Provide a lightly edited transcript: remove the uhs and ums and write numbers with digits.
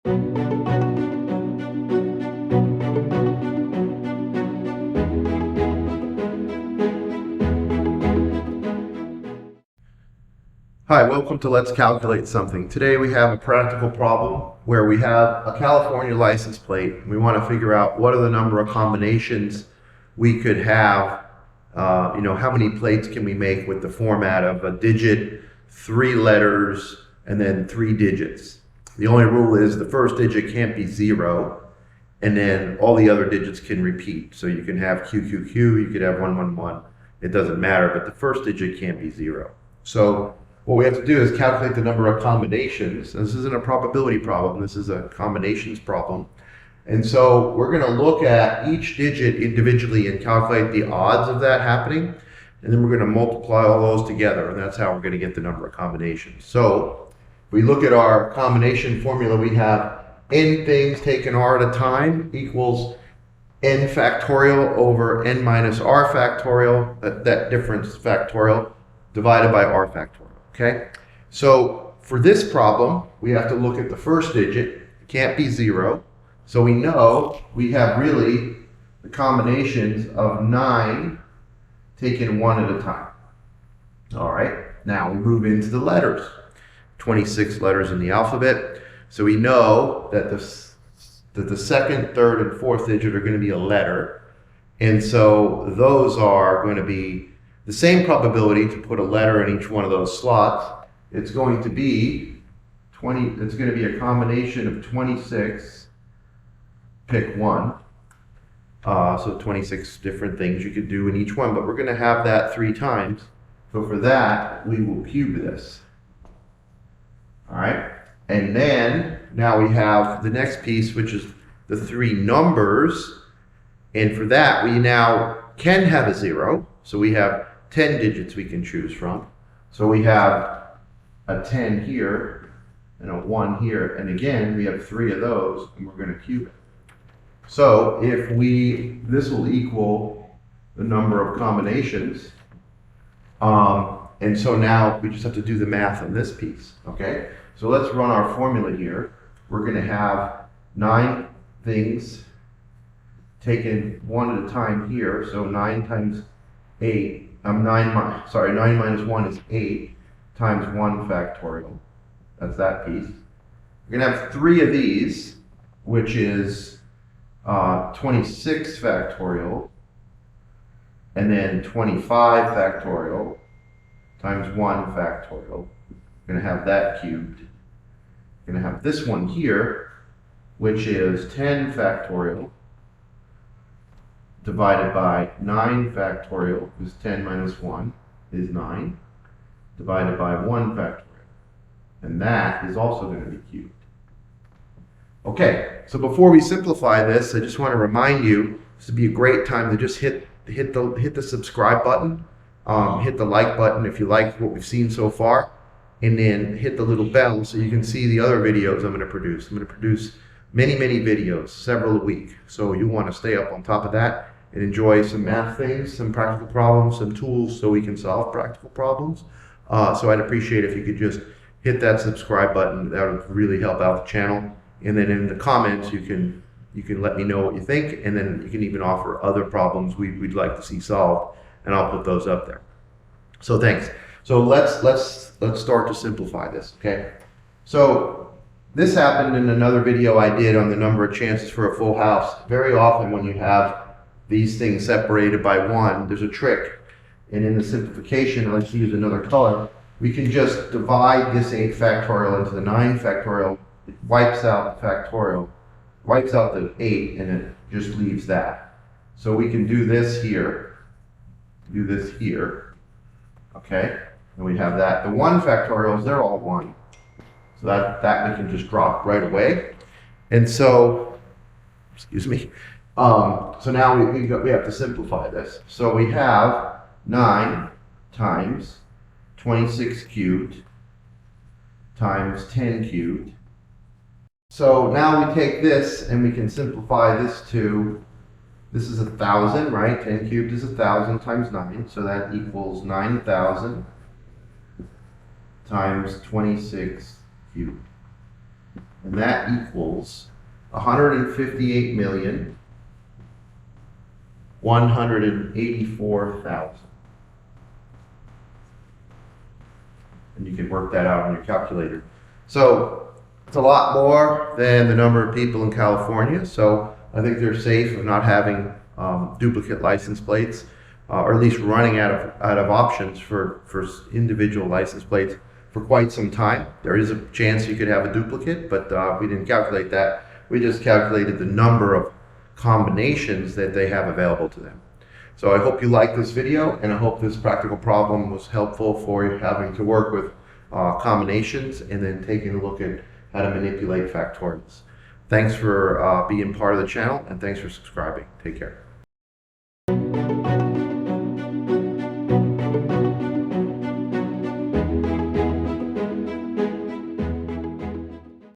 Hi, welcome to Let's Calculate Something. Today we have a practical problem where we have a California license plate. We want to figure out what are the number of combinations we could have. How many plates can we make with the format of a digit, 3 letters, and then 3 digits. The only rule is the first digit can't be 0, and then all the other digits can repeat. So you can have QQQ, you could have 111. It doesn't matter, but the first digit can't be 0. So what we have to do is calculate the number of combinations. This isn't a probability problem, this is a combinations problem. And so we're going to look at each digit individually and calculate the odds of that happening. And then we're going to multiply all those together, and that's how we're going to get the number of combinations. So if we look at our combination formula, we have n things taken r at a time equals n factorial over n minus r factorial, that difference factorial, divided by r factorial. Okay, so for this problem, we have to look at the first digit. It can't be 0. So we know we have really the combinations of 9 taken one at a time. All right, now we move into the letters. 26 letters in the alphabet. So we know that the second, third, and fourth digit are going to be a letter. And so those are going to be the same probability to put a letter in each one of those slots. It's going to be it's going to be a combination of 26, pick one. So 26 different things you could do in each one, but we're going to have that 3 times. So for that, we will cube this. All right. And then now we have the next piece, which is the 3 numbers. And for that, we now can have a 0. So we have 10 digits we can choose from. So we have a 10 here and a 1 here. And again, we have 3 of those, and we're going to cube it. So if this will equal the number of combinations. And so now we just have to do the math on this piece. Okay. So let's run our formula here. We're going to have 9 things taken one at a time here. So 9 times 8. 9 minus 1 is 8 times 1 factorial. That's that piece. We're going to have 3 of these, which is 26 factorial, and then 25 factorial times 1 factorial. We're going to have that cubed. We're going to have this one here, which is 10 factorial divided by 9 factorial, because 10 minus 1 is 9, divided by 1 factorial. And that is also going to be cubed. Okay, so before we simplify this, I just want to remind you, this would be a great time to just hit the subscribe button, hit the like button if you like what we've seen so far, and then hit the little bell so you can see the other videos I'm going to produce. I'm going to produce many videos, several a week. So you want to stay up on top of that and enjoy some math things, some practical problems, some tools so we can solve practical problems. So I'd appreciate if you could just hit that subscribe button. That would really help out the channel. And then in the comments, you can let me know what you think, and then you can even offer other problems we'd like to see solved, and I'll put those up there. So thanks. So let's start to simplify this. Okay. So this happened in another video I did on the number of chances for a full house. Very often when you have these things separated by 1, there's a trick. And in the simplification, let's use another color. We can just divide this 8 factorial into the 9 factorial. It wipes out the factorial, wipes out the 8, and it just leaves that. So we can do this here, okay? And we have that. The 1 factorials, they're all 1. So that we can just drop right away. And so, excuse me. So now we have to simplify this. So we have 9 times 26 cubed times 10 cubed. So now we take this and we can simplify this to, this is 1,000, right? 10 cubed is 1,000 times 9, so that equals 9,000 times 26 cubed. And that equals 158,184,000. And you can work that out on your calculator. So it's a lot more than the number of people in California. So I think they're safe of not having duplicate license plates, or at least running out of options for individual license plates for quite some time. There is a chance you could have a duplicate, but we didn't calculate that. We just calculated the number of combinations that they have available to them. So I hope you liked this video, and I hope this practical problem was helpful for you having to work with combinations and then taking a look at how to manipulate factorials. Thanks for being part of the channel, and thanks for subscribing. Take care.